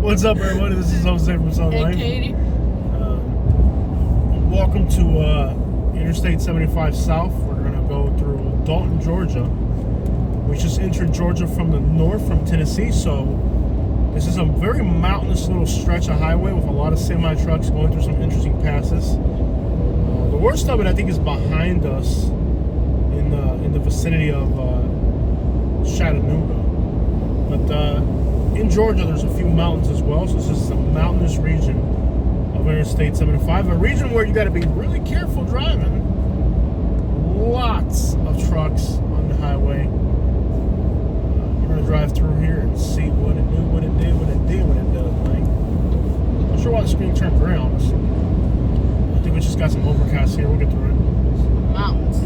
What's up, everybody? This is Jose from Sun Hey, Life. Katie. Welcome to Interstate 75 South. We're going to go through Dalton, Georgia. We just entered Georgia from the north, from Tennessee, so this is a very mountainous little stretch of highway with a lot of semi-trucks going through some interesting passes. The worst of it, I think, is behind us in the vicinity of Chattanooga. But in Georgia, there's a few mountains as well, so this is a mountainous region of Interstate 75, a region where you got to be really careful driving. Lots of trucks on the highway. We're going to drive through here and see what it did, what it did, what it did, what it does, man. Not sure why the screen turned gray on us. I think we just got some overcast here. We'll get through it. Mountains.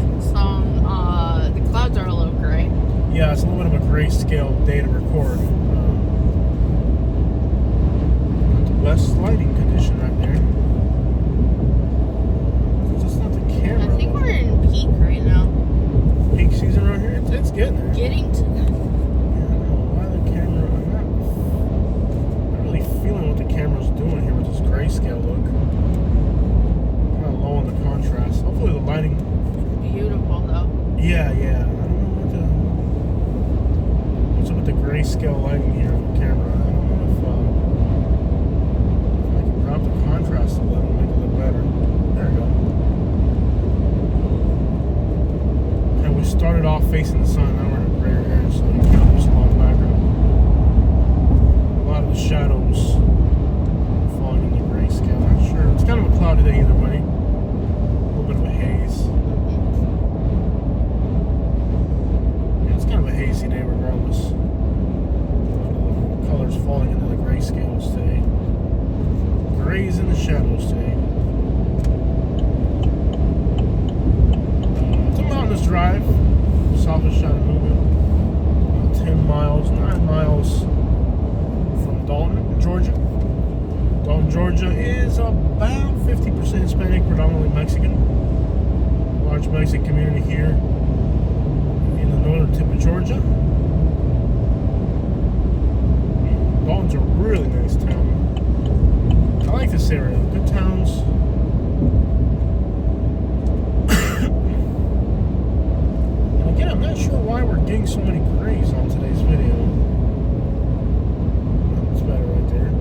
The clouds are a little gray. Yeah, it's a little bit of a grayscale day to record. Best lighting condition right there. It's just not the camera. I think we're in peak right now. Peak season around here? It's getting there. Getting to. Yeah, I don't know why the camera. I'm not really feeling what the camera's doing here with this grayscale look. Kind of low on the contrast. Hopefully the lighting. Beautiful though. Yeah. I don't know what's up with the grayscale lighting here on the camera. I don't know if I can drop the contrast a little, make it look better. There we go. And we started off facing the sun. Now we're in a gray area, so you can lose a lot of background. A lot of the shadows falling in the grayscale. Not sure. It's kind of a cloudy day either way. A little bit of a haze. Yeah, it's kind of a hazy day regardless. The colors falling into the grayscales today. Grays in the shadows today. It's a mountainous drive, south of Chattanooga. 10 miles, 9 miles from Dalton, Georgia. Dalton, Georgia is about 50% Hispanic, predominantly Mexican. Large Mexican community here in the northern tip of Georgia. Dalton's a really nice town. I like this area. Good towns. And again, I'm not sure why we're getting so many grays on today's video. That's better right there.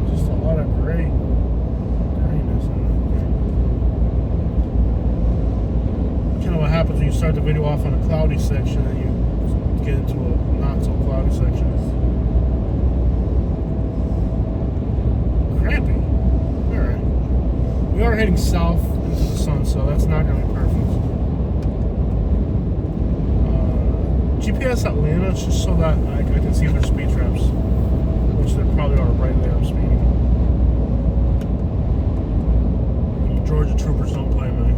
Just a lot of grayness in there. Kind of what happens when you start the video off on a cloudy section and you get into a not so cloudy section. Crappy. Alright. We are heading south into the sun, so that's not going to be perfect. GPS Atlanta, just so that I can see their speed traps, which there probably are right there. I'm speeding. Georgia troopers don't play, man.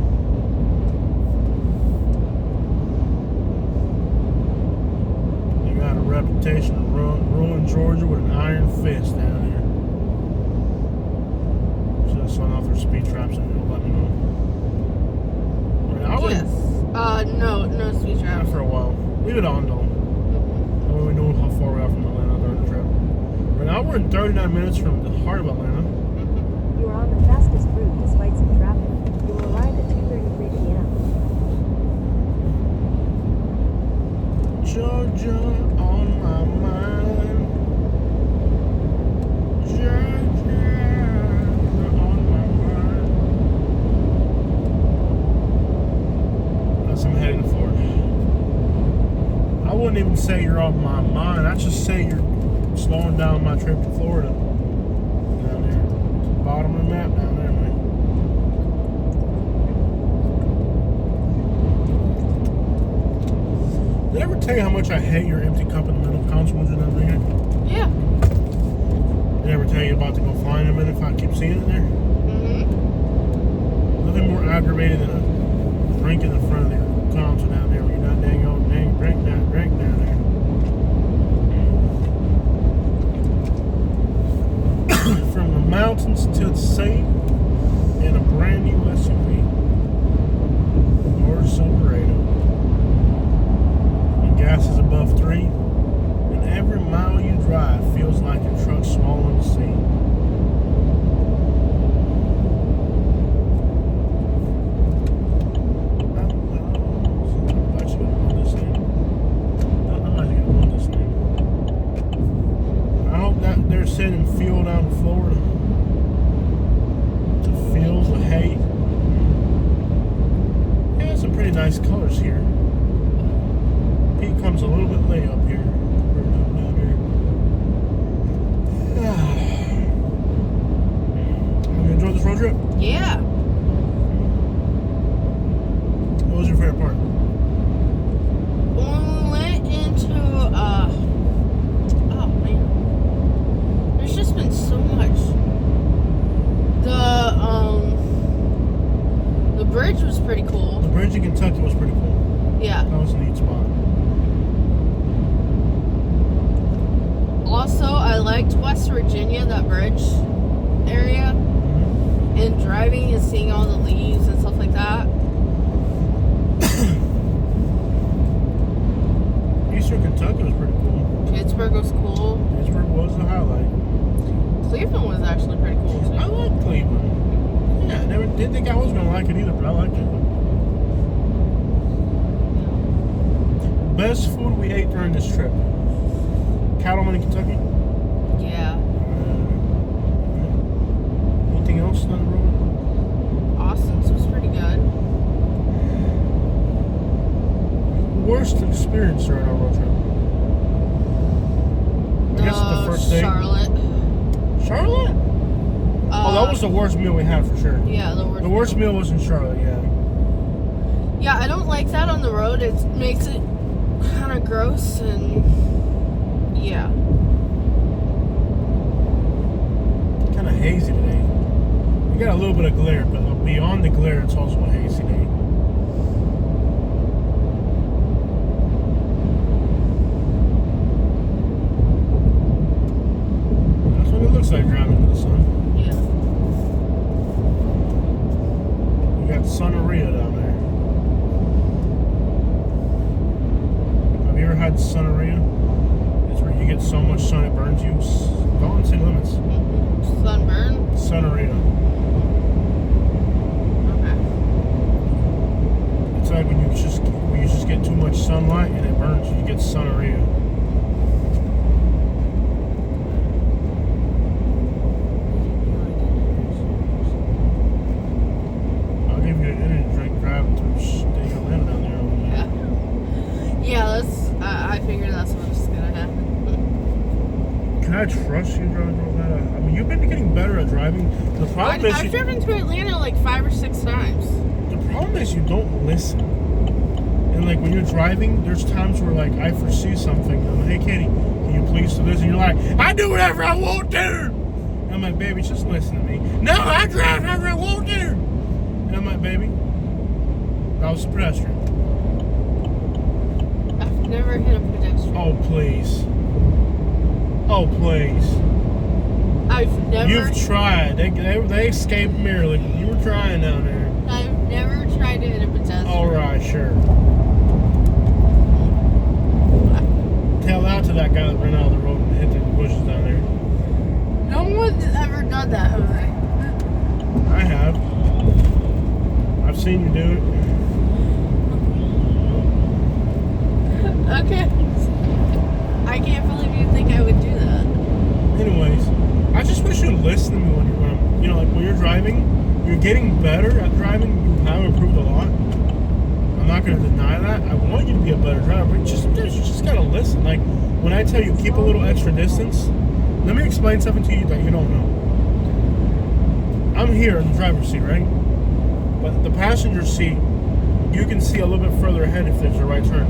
They got a reputation of ruling Georgia with an iron fist down here. Just on off their speed traps and it'll let me know. Yes. No speed traps. Not for a while. Leave it on though. That way we know how far we are from Atlanta during the trip. Right now we're in 39 minutes from the heart of Atlanta. You are on the fastest route despite some traffic. You will arrive at 2:33 p.m. Georgia on my mind. Georgia on my mind. As I'm heading forward. I wouldn't even say you're on my mind. I'd just say you're slowing down my trip to Florida. Down there. Bottom of the map down there, man. Did I ever tell you how much I hate your empty cup in the middle console when you're not drinking it? Yeah. Did I ever tell you about to go flying in a minute if I keep seeing it there? Mm-hmm. Nothing more aggravating than a drink in the front of your console down there when you're not dang drink down there. From the mountains to the sea in a brand new SUV or Silverado. And gas is above 3, and every mile you drive drive feels like your truck's swallowing the sea. I'm actually gonna run this thing. I'm actually gonna run this thing. I hope that they're sending fuel down to Florida to fill the hay. Yeah, some pretty nice colors here. Pete comes a little bit late up here. Have you enjoyed this road trip? Yeah. What was your favorite part? When we went into, oh man. There's just been so much. The bridge was pretty cool. The bridge in Kentucky was pretty cool. Yeah. That was a neat spot. Also, I liked West Virginia, that bridge area, Mm-hmm. and driving and seeing all the leaves and stuff like that. Eastern Kentucky was pretty cool. Pittsburgh was cool. Pittsburgh was the highlight. Cleveland was actually pretty cool too. I like Cleveland. Yeah, I never didn't think I was gonna like it either, but I liked it. Best food we ate during this trip. Calhoun in Kentucky. Yeah. Anything else on the road? Austin's was pretty good. Worst experience during our road trip. I guess the first day. Charlotte. Charlotte? Oh, that was the worst meal we had for sure. Yeah, The worst meal was in Charlotte, yeah. Yeah, I don't like that on the road. It makes it kind of gross and yeah. Kind of hazy today. We got a little bit of glare, but beyond the glare, it's also a hazy day. That's what it looks like driving in the sun. Yeah. We got Sunneria down there. Have you ever had Sunneria? It's where you get so much sun it burns you. Dalton city limits. Sunburn? Sunneria. Okay. It's like when you just get too much sunlight and it burns you. You get Sunneria. I'll give you an energy drink driving through state Atlanta down there. Yeah, I figured that's what's gonna happen. Can I trust you driving through Atlanta? I mean, you've been getting better at driving. The problem I've driven through Atlanta like 5 or 6 times. The problem is you don't listen. And like when you're driving, there's times where like I foresee something. I'm like, hey Katie, can you please do this? And you're like, I do whatever I want to. And I'm like, baby, just listen to me. No, I drive however I want to. And I'm like, baby, that was a pedestrian. I've never hit a pedestrian. Oh please. Oh please. I've never. You've tried. They escaped merely. You were trying down there. I've never tried to hit a pedestrian. All right, sure. Tell that to that guy that ran out of the road and hit the bushes down there. No one's ever done that, Jose. I have. I've seen you do it. Okay. I can't believe you think I would do that. Anyways, I just wish you'd listen to me when you're, like when you're driving. You're getting better at driving. You have improved a lot. I'm not going to deny that. I want you to be a better driver, but sometimes you just got to listen. Like when I tell you keep a little extra distance, let me explain something to you that you don't know. I'm here in the driver's seat, right? But the passenger seat, you can see a little bit further ahead if there's a right turn.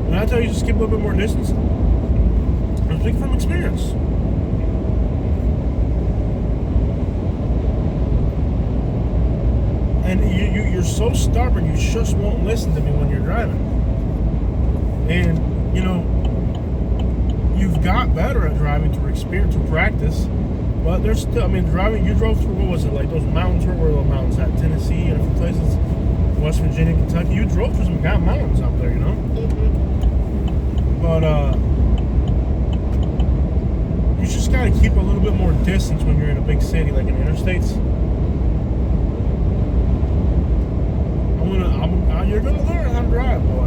When I tell you just keep a little bit more distance, I'm speaking from experience. And you're so stubborn, you just won't listen to me when you're driving. And, you know, you've got better at driving through experience, through practice. But there's still, I mean, driving, you drove through, what was it, like those mountains, where were those mountains at? Tennessee and a few places, West Virginia, Kentucky. You drove through some mountains up there, you know? Mm-hmm. But, just gotta keep a little bit more distance when you're in a big city, like in interstates. You're gonna learn how to drive, boy.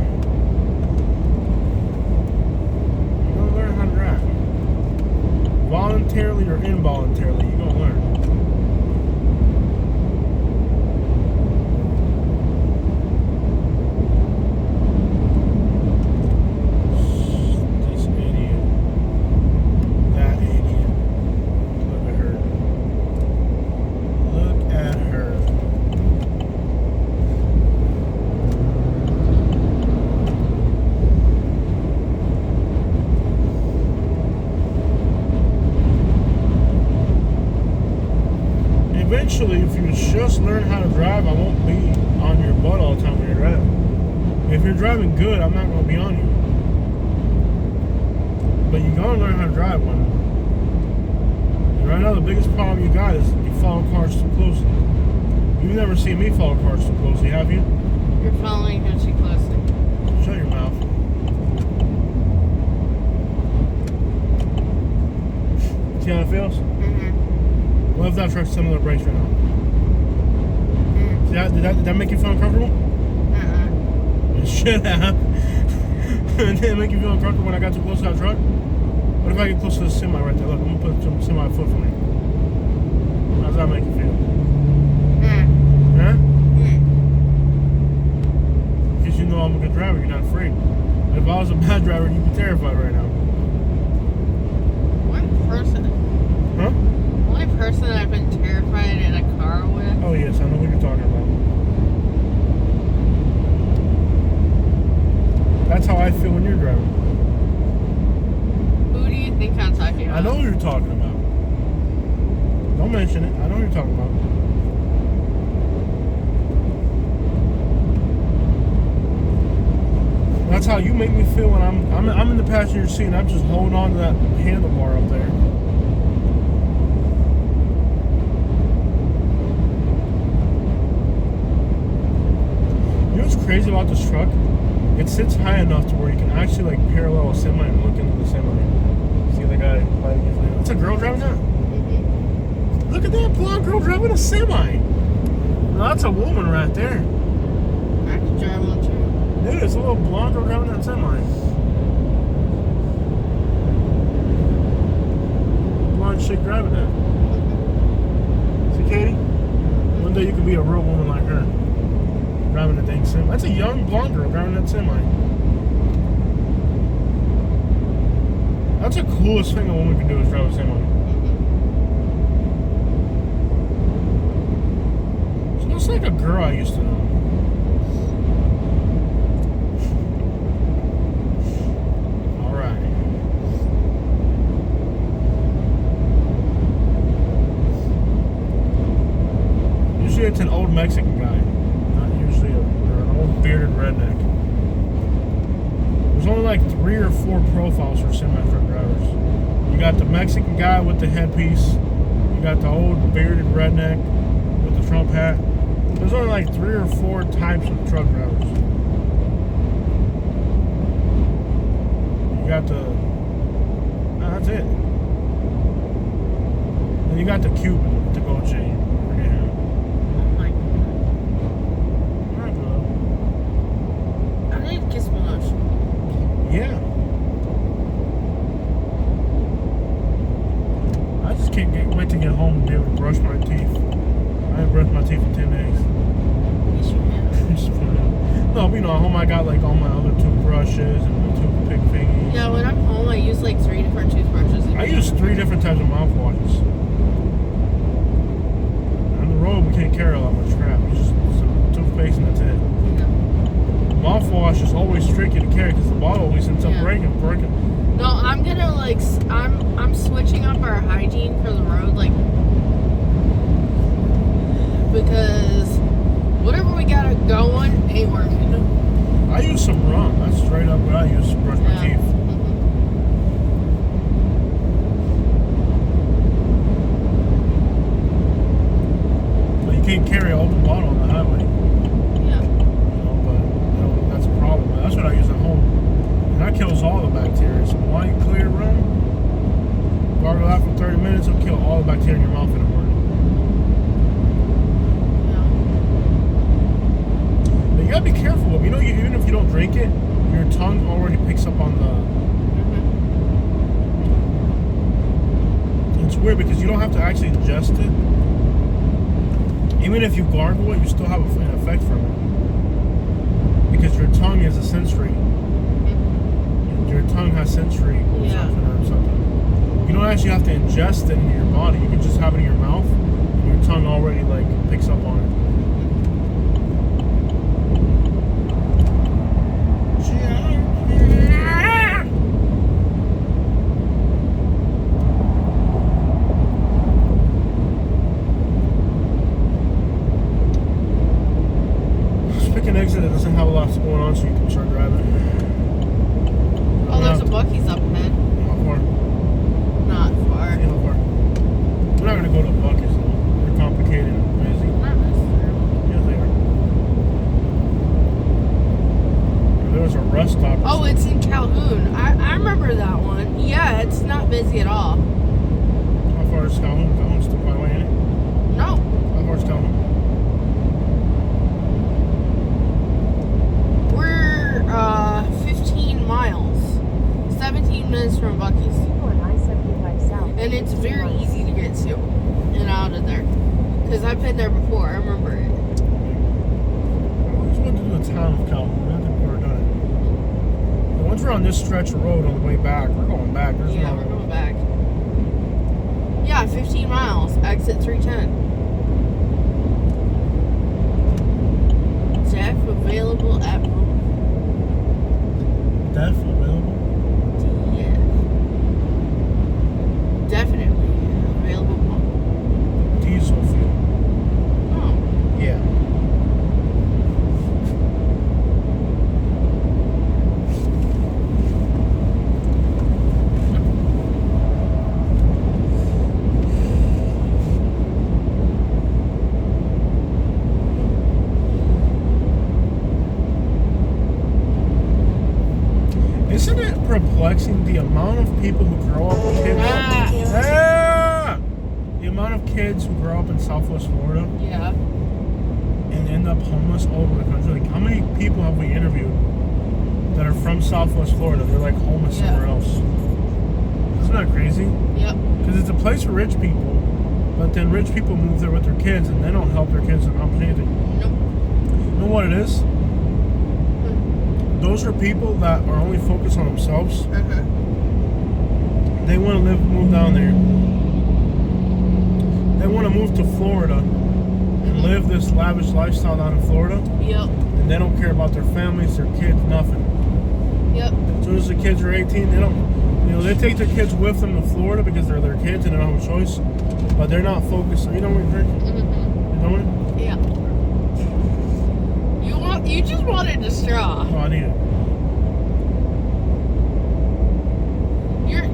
You're gonna learn how to drive. Voluntarily or involuntarily, you're gonna learn. This idiot. That idiot. Look at her. Look at her. Eventually, if you just learn how to drive, I won't be on your butt all the time when you're driving. If you're driving good, I'm not going to be on you. But you got to learn how to drive when... Right now, the biggest problem you got is you follow cars too closely. You've never seen me follow cars too closely, have you? You're following her too closely. Shut your mouth. See how it feels? Mm-hmm. What if that truck's sending the brakes right now? Mm. Did that make you feel uncomfortable? Uh-uh. It should have. Did it make you feel uncomfortable when I got too close to that truck? What if I get close to the semi right there? Look, I'm gonna put some semi foot from me. How does that make you feel? Mm. Huh? Mm. Because you know I'm a good driver, you're not afraid. But if I was a bad driver, you'd be terrified right now. One person. Huh? Only person I've been terrified in a car with. Oh yes, I know what you're talking about. That's how I feel when you're driving. Who do you think I'm talking about? I know who you're talking about. Don't mention it. I know who you're talking about. That's how you make me feel when I'm in the passenger seat and I'm just holding on to that handlebar up there. You know what's crazy about this truck? It sits high enough to where you can actually like parallel a semi and look into the semi. See the guy fighting his name. That's a girl driving that? Mm-hmm. Look at that blonde girl driving a semi. Now, that's a woman right there. I could drive one too. Dude, it's a little blonde girl driving that semi. Blonde chick driving that. See, Katie? One day you could be a real woman like her. Driving a dang semi. That's a young blonde girl driving that semi. That's the coolest thing a woman can do is drive a semi. She looks like a girl I used to know. Alright. Usually it's an old Mexican guy. They're an old bearded redneck. There's only like 3 or 4 profiles for semi-truck drivers. You got the Mexican guy with the headpiece. You got the old bearded redneck with the Trump hat. There's only like 3 or 4 types of truck drivers. You got the... No, that's it. Then you got the Cuban with the gold chain. Yeah. I just can't wait to get home and be able to brush my teeth. I haven't brushed my teeth in 10 days. Yes, you have. No, but you know, at home I got like all my other toothbrushes and the toothpick thingies. Yeah, when I'm home, I use like 3 different toothbrushes. I use 3 different types of mouthwashes. On the road, we can't carry all that much crap. It's just some toothpaste and that's it. Mouthwash is always tricky to carry because the bottle always ends up breaking. No, I'm gonna like I'm switching up our hygiene for the road, like, because whatever we got going ain't working. I use some rum. That's straight up what I use to brush my teeth. But you can't carry an open bottle on the highway. That's what I use at home. And that kills all the bacteria. Some white, clear rum. Gargle that for all the bacteria in your mouth in the morning. Yeah. But you gotta be careful. You know, even if you don't drink it, your tongue already picks up on the. It's weird because you don't have to actually ingest it. Even if you gargle it, you still have an effect from it. Because your tongue is a sensory. Your tongue has sensory something or something. You don't actually have to ingest it into your body. You can just have it in your mouth, and your tongue already like picks up on it. Pick an exit that doesn't have a lot going on, so you can start driving. Oh, there's a Buc-ee's up ahead. How far? Not far. Yeah, how far? We're not gonna go to Buc-ee's though. They're complicated and busy. Not necessarily. Yeah, they are. There was a rest stop. Oh, it's in Calhoun. I remember that one. Yeah, it's not busy at all. How far is Calhoun? Calhoun's still quite away, ain't it? No. How far is Calhoun? We're 15 miles. 17 minutes from Buc-ee's. People on I-75 South. And it's very easy to get to and out of there. Because I've been there before. I remember it. I always wanted to do a town of Calhoun. I don't think we've ever done it. But once we're on this stretch of road on the way back, we're going back. There's Yeah, no we're going back. Yeah, 15 miles. Exit 310. Def available at home. Def available? Yeah. Definitely available home. Diesel fuel. Oh. Yeah. Isn't it perplexing the amount of people who grow up with kids? The amount of kids who grow up in Southwest Florida Yeah. and end up homeless all over the country. Like, how many people have we interviewed that are from Southwest Florida? They're like homeless Yeah. somewhere else. Isn't that crazy? Yep. Because it's a place for rich people, but then rich people move there with their kids and they don't help their kids accomplish anything. Nope. You know what it is? Those are people that are only focused on themselves. Uh-huh. They want to move down there. They want to move to Florida and live this lavish lifestyle down in Florida, Yep. and they don't care about their families, their kids, nothing. Yep. As soon as the kids are 18, they don't, they take their kids with them to Florida because they're their kids and they don't have a choice, but they're not focused. You know what you're drinking? Mm-hmm. You know it? Yeah. You just wanted a straw. Oh, I need it. You're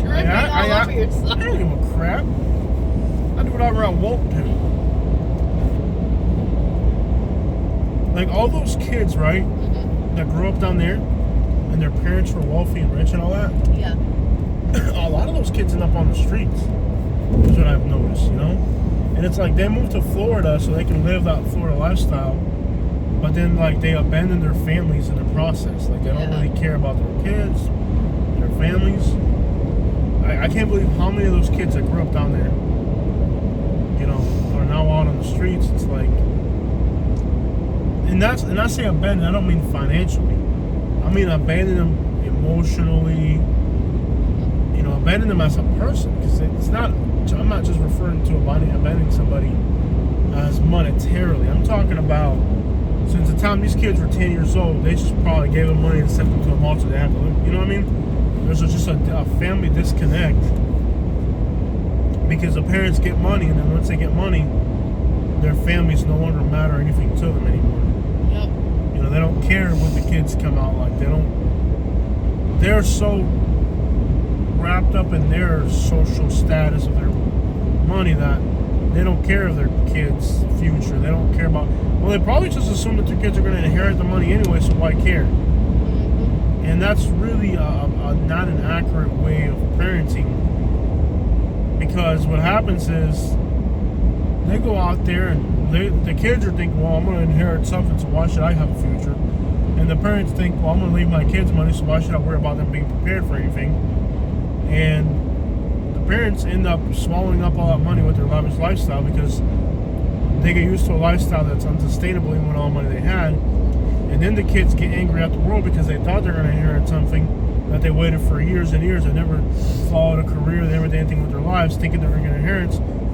tripping all over yourself. I don't give a crap. I do whatever I want to. Like all those kids, right, that grew up down there and their parents were wealthy and rich and all that, Yeah. a lot of those kids end up on the streets. That's what I've noticed, And it's like they move to Florida so they can live that Florida lifestyle, but then like they abandon their families in the process. Like they don't really care about their kids, their families. I can't believe how many of those kids that grew up down there, are now out on the streets. It's like, and I say abandon, I don't mean financially. I mean abandon them emotionally. Abandon them as a person, because it's not. I'm not just referring to abandoning somebody as monetarily. I'm talking about since the time these kids were 10 years old, they just probably gave them money and sent them to a mall so they had to live. You know what I mean? There's just a family disconnect because the parents get money, and then once they get money, their families no longer matter anything to them anymore. Yep. They don't care what the kids come out like. They're so wrapped up in their social status of their money that they don't care of their kids' future. They don't care about. Well, they probably just assume that their kids are going to inherit the money anyway, so why care? And that's really not an accurate way of parenting. Because what happens is they go out there and the kids are thinking, well, I'm going to inherit something, so why should I have a future? And the parents think, well, I'm going to leave my kids money, so why should I worry about them being prepared for anything? And the parents end up swallowing up all that money with their lavish lifestyle because they get used to a lifestyle that's unsustainable even with all the money they had. And then the kids get angry at the world because they thought they're going to inherit something that they waited for years and years and never followed a career, they never did anything with their lives, thinking they were going to inherit.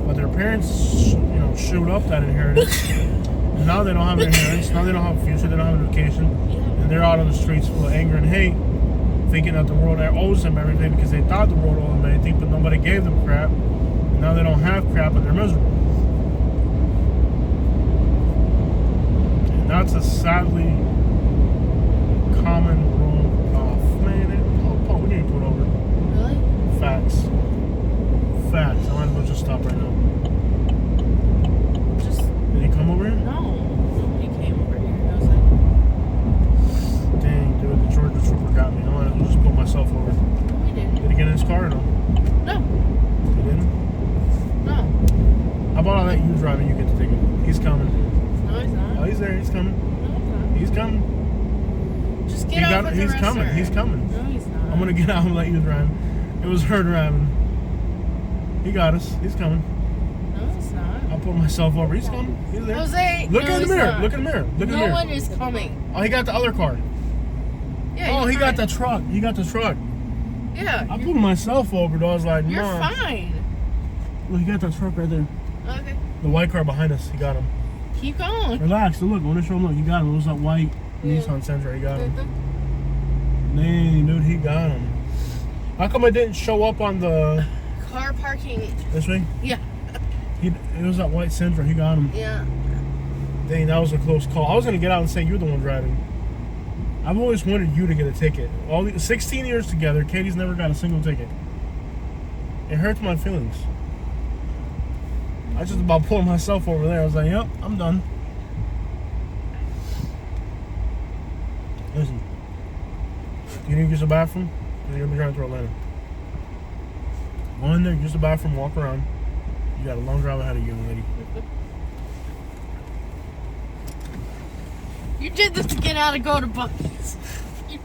But their parents, shoot up that inheritance. And now they don't have an inheritance. Now they don't have a future. They don't have an education. And they're out on the streets full of anger and hate, thinking that the world owes them everything because they thought the world owed them anything, but nobody gave them crap. And now they don't have crap, but they're miserable. And that's a sadly common rule of, man, Paul, we need to put over. Really? Facts. I might as well just stop right now. Did he come over here? No. Nobody came over here. I was like, Dang, dude, the Georgia trooper got me. I might as well just pull myself over. no, he didn't. Did he get in his car or no? No. He didn't? No. How about I let you drive and you get the ticket? He's coming. No, he's not. Oh, he's there. He's coming. No, He's coming. he's not. Just get out with the He's rest coming. of her. He's coming. No, he's not. I'm gonna get out and let you drive. It was her driving. He got us. He's coming. No, he's not. I'll pull myself over. He's coming. He's there. Jose, Look no, in the he's mirror. not. Look in the mirror. Look in the No mirror. one is coming. Oh, he got the other car. Yeah, Oh, you're he got fine. the truck. He got the truck. Yeah, I pulled myself over, though. I was like, you're Mom. fine. Look, he got that truck right there. Okay, The white car behind us. He got him. keep going. Relax. Look, I want to show him. Look, he got him. It was that white Yeah. Nissan Sentra. He got him. Dang, dude, he got him. How come I didn't show up on the Car parking. this way? Yeah, It was that white Sentra. He got him. yeah. Dang, that was a close call. I was gonna get out and say you're the one driving. I've always wanted you to get a ticket. 16 years together, Katie's never got a single ticket. It hurts my feelings. I just about pulled myself over there. I was like, yep, I'm done. Listen, you need to use the bathroom? You're gonna be driving through Atlanta. Go in there, use the bathroom, walk around. You got a long drive ahead of you, lady. You did this to get out of go to Buc-ee's.